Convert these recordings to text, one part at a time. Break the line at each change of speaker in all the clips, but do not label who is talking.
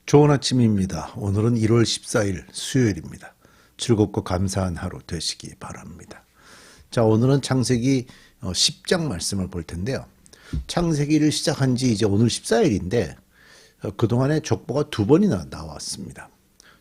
좋은 아침입니다. 오늘은 1월 14일 수요일입니다. 즐겁고 감사한 하루 되시기 바랍니다. 자, 오늘은 창세기 10장 말씀을 볼 텐데요. 창세기를 시작한 지 이제 오늘 14일인데 그동안에 족보가 두 번이나 나왔습니다.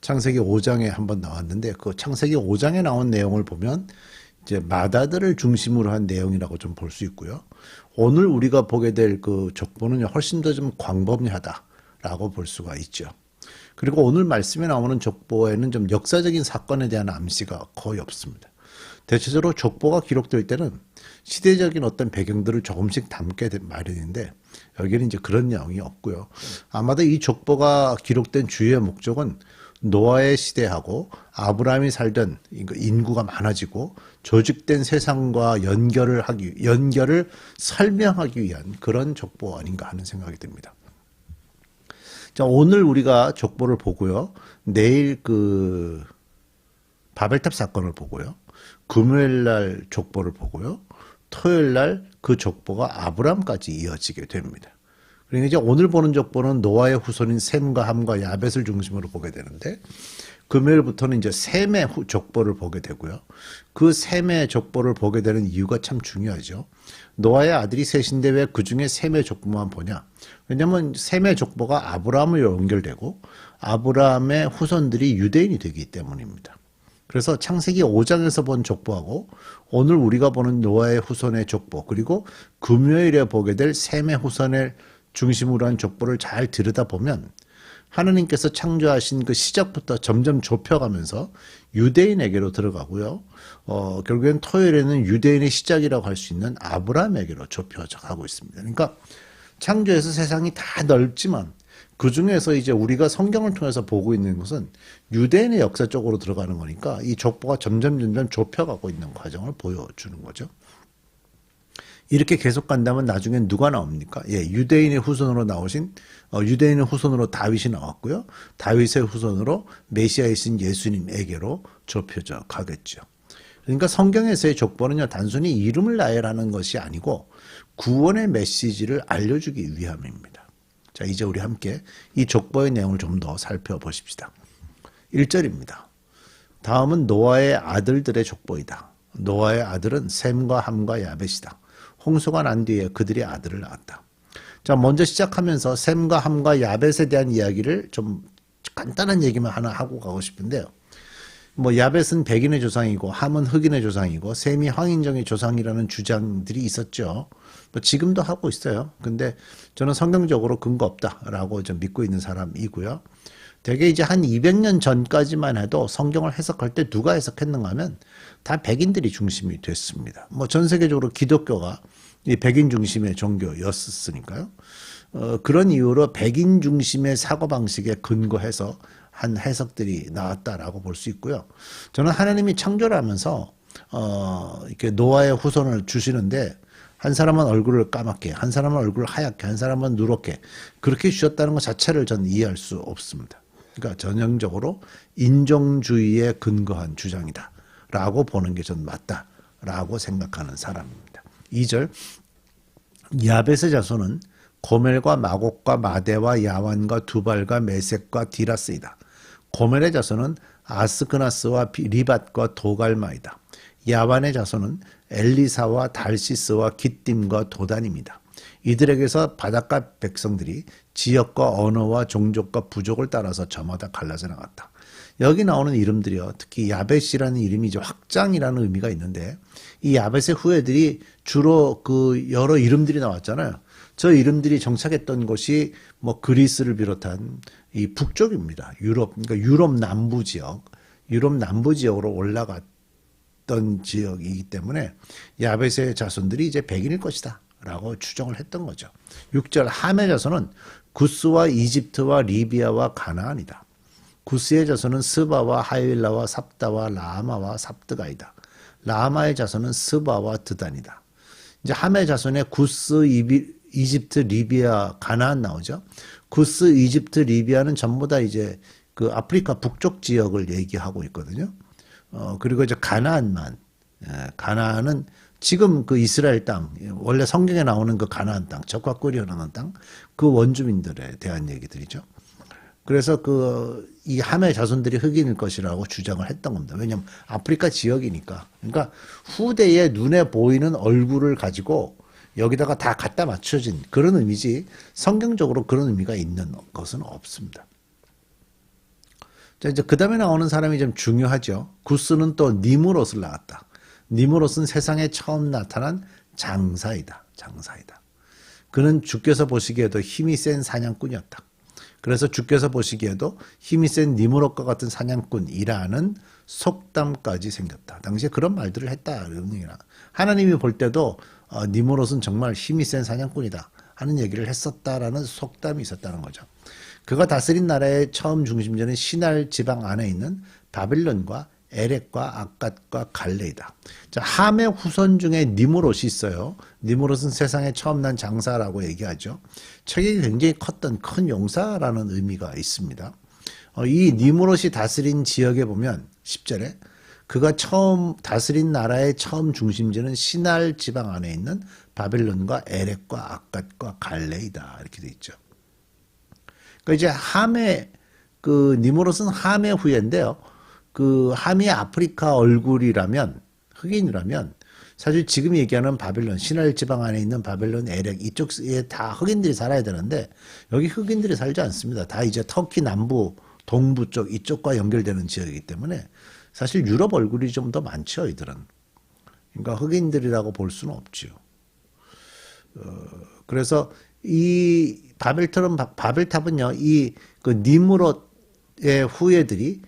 창세기 5장에 한 번 나왔는데 그 창세기 5장에 나온 내용을 보면 이제 마다들을 중심으로 한 내용이라고 좀 볼 수 있고요. 오늘 우리가 보게 될 그 족보는 훨씬 더 좀 광범위하다라고 볼 수가 있죠. 그리고 오늘 말씀에 나오는 족보에는 좀 역사적인 사건에 대한 암시가 거의 없습니다. 대체적으로 족보가 기록될 때는 시대적인 어떤 배경들을 조금씩 담게 된 마련인데 여기는 이제 그런 내용이 없고요. 아마도 이 족보가 기록된 주요의 목적은 노아의 시대하고 아브라함이 살던 인구가 많아지고 조직된 세상과 연결을 설명하기 위한 그런 족보 아닌가 하는 생각이 듭니다. 자, 오늘 우리가 족보를 보고요. 내일 그 바벨탑 사건을 보고요. 금요일 날 족보를 보고요. 토요일 날 그 족보가 아브라함까지 이어지게 됩니다. 그러니까 이제 오늘 보는 족보는 노아의 후손인 셈과 함과 야벳을 중심으로 보게 되는데 금요일부터는 이제 셈의 족보를 보게 되고요. 그 셈의 족보를 보게 되는 이유가 참 중요하죠. 노아의 아들이 셋인데 왜 그중에 셈의 족보만 보냐? 왜냐하면 셈의 족보가 아브라함으로 연결되고 아브라함의 후손들이 유대인이 되기 때문입니다. 그래서 창세기 5장에서 본 족보하고 오늘 우리가 보는 노아의 후손의 족보 그리고 금요일에 보게 될 셈의 후손을 중심으로 한 족보를 잘 들여다보면 하나님께서 창조하신 그 시작부터 점점 좁혀가면서 유대인에게로 들어가고요. 결국엔 토요일에는 유대인의 시작이라고 할 수 있는 아브라함에게로 좁혀져 가고 있습니다. 그러니까 창조에서 세상이 다 넓지만 그 중에서 이제 우리가 성경을 통해서 보고 있는 것은 유대인의 역사 쪽으로 들어가는 거니까 이 족보가 점점 좁혀가고 있는 과정을 보여주는 거죠. 이렇게 계속 간다면 나중엔 누가 나옵니까? 유대인의 후손으로 나오신 유대인의 후손으로 다윗이 나왔고요. 다윗의 후손으로 메시아이신 예수님에게로 좁혀져 가겠죠. 그러니까 성경에서의 족보는요, 단순히 이름을 나열하는 것이 아니고 구원의 메시지를 알려주기 위함입니다. 자, 이제 우리 함께 이 족보의 내용을 좀 더 살펴보십시다. 1절입니다. 다음은 노아의 아들들의 족보이다. 노아의 아들은 셈과 함과 야벳이다. 홍수가 난 뒤에 그들이 아들을 낳았다. 자, 먼저 시작하면서 셈과 함과 야벳에 대한 이야기를 좀 간단한 얘기만 하나 하고 가고 싶은데요. 야벳은 백인의 조상이고 함은 흑인의 조상이고 셈이 황인종의 조상이라는 주장들이 있었죠. 지금도 하고 있어요. 근데 저는 성경적으로 근거 없다라고 좀 믿고 있는 사람이고요. 되게 이제 한 200년 전까지만 해도 성경을 해석할 때 누가 해석했는가 하면 다 백인들이 중심이 됐습니다. 전 세계적으로 기독교가 이 백인 중심의 종교였으니까요. 그런 이유로 백인 중심의 사고방식에 근거해서 한 해석들이 나왔다라고 볼 수 있고요. 저는 하나님이 창조를 하면서 이렇게 노아의 후손을 주시는데 한 사람은 얼굴을 까맣게, 한 사람은 얼굴을 하얗게, 한 사람은 누렇게 그렇게 주셨다는 것 자체를 저는 이해할 수 없습니다. 그러니까 전형적으로 인종주의에 근거한 주장이다 라고 보는 게 전 맞다라고 생각하는 사람입니다. 2절 야벳의 자손은 고멜과 마곡과 마대와 야완과 두발과 메섹과 디라스이다. 고멜의 자손은 아스크나스와 리밧과 도갈마이다. 야완의 자손은 엘리사와 달시스와 깃딤과 도단입니다. 이들에게서 바닷가 백성들이 지역과 언어와 종족과 부족을 따라서 저마다 갈라져 나갔다. 여기 나오는 이름들이요. 특히 야벳이라는 이름이 이제 확장이라는 의미가 있는데 이 야벳의 후예들이 주로 그 여러 이름들이 나왔잖아요. 저 이름들이 정착했던 곳이 그리스를 비롯한 이 북쪽입니다. 그러니까 유럽 남부 지역으로 올라갔던 지역이기 때문에 야벳의 자손들이 이제 백인일 것이다 라고 추정을 했던 거죠. 6절 함의 자손은 구스와 이집트와 리비아와 가나안이다. 구스의 자손은 스바와 하윌라와 삽다와 라마와 삽드가이다. 라마의 자손은 스바와 드단이다. 이제 함의 자손에 구스, 이집트, 리비아, 가나안 나오죠. 구스, 이집트, 리비아는 전부 다 이제 그 아프리카 북쪽 지역을 얘기하고 있거든요. 그리고 이제 가나안은 지금 그 이스라엘 땅, 원래 성경에 나오는 그 가나안 땅, 적과 꿀이 흐르는 땅, 그 원주민들에 대한 얘기들이죠. 그래서 이 함의 자손들이 흑인일 것이라고 주장을 했던 겁니다. 왜냐하면 아프리카 지역이니까. 그러니까 후대에 눈에 보이는 얼굴을 가지고 여기다가 다 갖다 맞춰진 그런 의미지 성경적으로 그런 의미가 있는 것은 없습니다. 자, 이제 그 다음에 나오는 사람이 좀 중요하죠. 구스는 또 니무롯을 낳았다. 니무롯은 세상에 처음 나타난 장사이다. 장사이다. 그는 주께서 보시기에도 힘이 센 사냥꾼이었다. 그래서 주께서 보시기에도 힘이 센 니무롯과 같은 사냥꾼이라는 속담까지 생겼다. 당시에 그런 말들을 했다. 하나님이 볼 때도 니무롯은 정말 힘이 센 사냥꾼이다 하는 얘기를 했었다라는 속담이 있었다는 거죠. 그가 다스린 나라의 처음 중심지는 시날 지방 안에 있는 바빌론과 에렉과 악갓과 갈레이다. 자, 함의 후손 중에 니무롯이 있어요. 니무롯은 세상에 처음 난 장사라고 얘기하죠. 책이 굉장히 컸던 큰 용사라는 의미가 있습니다. 이 니무롯이 다스린 지역에 보면 10절에 그가 처음 다스린 나라의 처음 중심지는 시날 지방 안에 있는 바빌론과 에렉과 악갓과 갈레이다 이렇게 돼 있죠. 그러니까 이제 함의 니무롯은 함의 후예인데요. 함이 아프리카 얼굴이라면 흑인이라면 사실 지금 얘기하는 바빌론 시날 지방 안에 있는 바빌론 에렉 이쪽에 다 흑인들이 살아야 되는데 여기 흑인들이 살지 않습니다. 다 이제 터키 남부 동부 쪽 이쪽과 연결되는 지역이기 때문에 사실 유럽 얼굴이 좀 더 많죠, 이들은. 그러니까 흑인들이라고 볼 수는 없죠. 그래서 이 바벨탑은요, 니무롯의 후예들이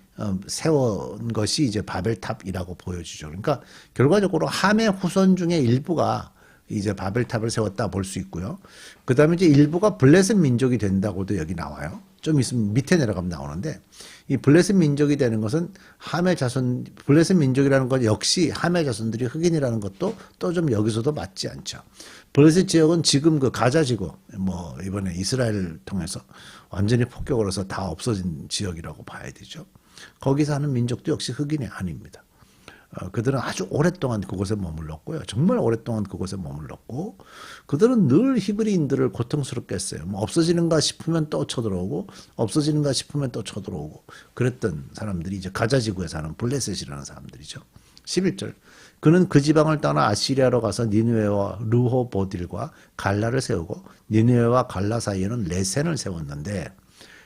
세운 것이 이제 바벨탑이라고 보여주죠. 그러니까 결과적으로 함의 후손 중에 일부가 이제 바벨탑을 세웠다 볼 수 있고요. 그 다음에 이제 일부가 블레셋 민족이 된다고도 여기 나와요. 좀 있으면 밑에 내려가면 나오는데 이 블레셋 민족이 되는 것은 함의 자손, 블레셋 민족이라는 것 역시 함의 자손들이 흑인이라는 것도 또 좀 여기서도 맞지 않죠. 블레셋 지역은 지금 가자 지구, 이번에 이스라엘을 통해서 완전히 폭격을 해서 다 없어진 지역이라고 봐야 되죠. 거기 사는 민족도 역시 흑인이 아닙니다. 그들은 아주 오랫동안 그곳에 머물렀고요. 정말 오랫동안 그곳에 머물렀고 그들은 늘 히브리인들을 고통스럽게 했어요. 없어지는가 싶으면 또 쳐들어오고 없어지는가 싶으면 또 쳐들어오고 그랬던 사람들이 이제 가자지구에 사는 블레셋이라는 사람들이죠. 11절 그는 그 지방을 떠나 아시리아로 가서 니느웨와 르호보딜과 갈라를 세우고 니느웨와 갈라 사이에는 레센을 세웠는데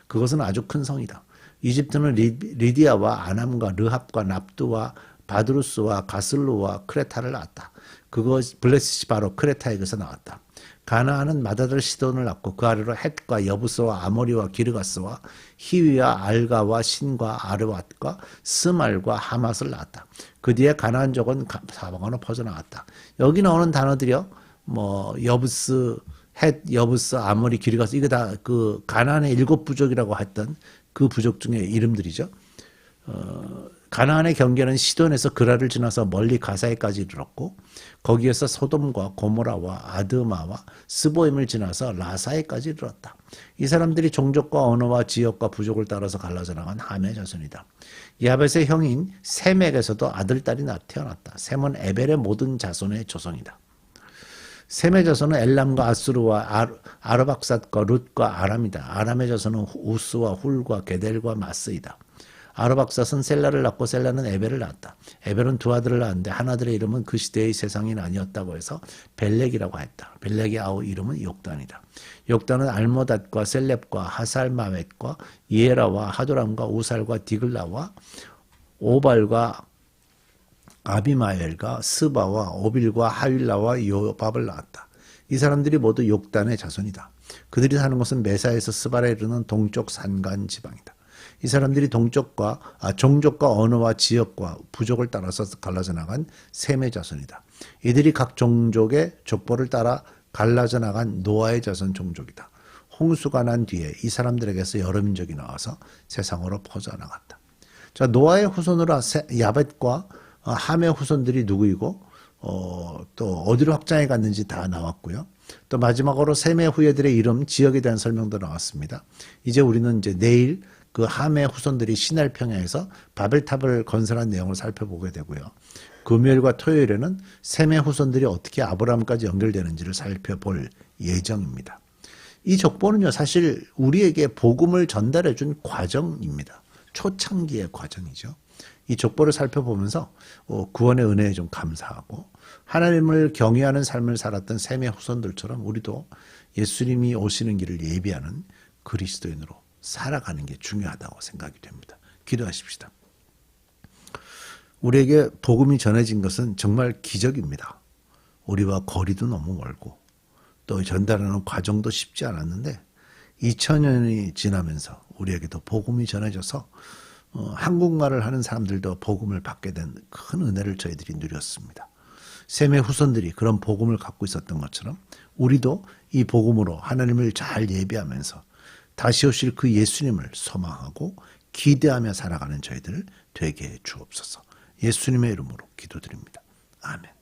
그것은 아주 큰 성이다. 이집트는 리디아와 아남과 르합과 납두와 바드루스와 가슬루와 크레타를 낳았다. 블레셋이 바로 크레타에게서 나왔다. 가나안은 마다들 시돈을 낳고 그 아래로 헷과 여부스와 아모리와 기르가스와 히위와 알가와 신과 아르왓과 스말과 하맛을 낳았다. 그 뒤에 가나안족은 사방으로 퍼져나갔다. 여기 나오는 단어들이요. 여부스, 헷, 여부스, 아모리, 기르가스 이게 다 가나안의 7부족이라고 했던 그 부족 중에 이름들이죠. 가나안의 경계는 시돈에서 그라를 지나서 멀리 가사에까지 이르렀고 거기에서 소돔과 고모라와 아드마와 스보임을 지나서 라사에까지 이르렀다. 이 사람들이 종족과 언어와 지역과 부족을 따라서 갈라져 나간 함의 자손이다. 야벳의 형인 셈에게서도 아들, 딸이 태어났다. 셈은 에벨의 모든 자손의 조상이다. 셈의 자손은 엘람과 아수르와 아르박삿과 룻과 아람이다. 아람의 자손은 우스와 훌과 게델과 마스이다. 아르박삿은 셀라를 낳고 셀라는 에벨을 낳았다. 에벨은 두 아들을 낳았는데 한 아들의 이름은 그 시대의 세상인 아니었다고 해서 벨렉이라고 했다. 벨렉의 아우 이름은 욕단이다. 욕단은 알모닷과 셀렙과 하살마웻과 이에라와 하도람과 우살과 디글라와 오발과 아비마엘과 스바와 오빌과 하윌라와 요밥을 낳았다. 이 사람들이 모두 욕단의 자손이다. 그들이 사는 곳은 메사에서 스바에 이르는 동쪽 산간 지방이다. 이 사람들이 종족과 언어와 지역과 부족을 따라서 갈라져 나간 셈의 자손이다. 이들이 각 종족의 족보를 따라 갈라져 나간 노아의 자손 종족이다. 홍수가 난 뒤에 이 사람들에게서 여러 민족이 나와서 세상으로 퍼져나갔다. 자, 노아의 후손으로 야벳과 함의 후손들이 누구이고 또 어디로 확장해 갔는지 다 나왔고요. 또 마지막으로 셈의 후예들의 이름, 지역에 대한 설명도 나왔습니다. 이제 우리는 내일 그 함의 후손들이 시날 평야에서 바벨탑을 건설한 내용을 살펴보게 되고요. 금요일과 토요일에는 셈의 후손들이 어떻게 아브라함까지 연결되는지를 살펴볼 예정입니다. 이 족보는요, 사실 우리에게 복음을 전달해 준 과정입니다. 초창기의 과정이죠. 이 족보를 살펴보면서 구원의 은혜에 좀 감사하고 하나님을 경외하는 삶을 살았던 셈의 후손들처럼 우리도 예수님이 오시는 길을 예비하는 그리스도인으로 살아가는 게 중요하다고 생각이 됩니다. 기도하십시다. 우리에게 복음이 전해진 것은 정말 기적입니다. 우리와 거리도 너무 멀고 또 전달하는 과정도 쉽지 않았는데 2000년이 지나면서 우리에게도 복음이 전해져서 한국말을 하는 사람들도 복음을 받게 된 큰 은혜를 저희들이 누렸습니다. 셈의 후손들이 그런 복음을 갖고 있었던 것처럼 우리도 이 복음으로 하나님을 잘 예비하면서 다시 오실 그 예수님을 소망하고 기대하며 살아가는 저희들 되게 해 주옵소서. 예수님의 이름으로 기도드립니다. 아멘.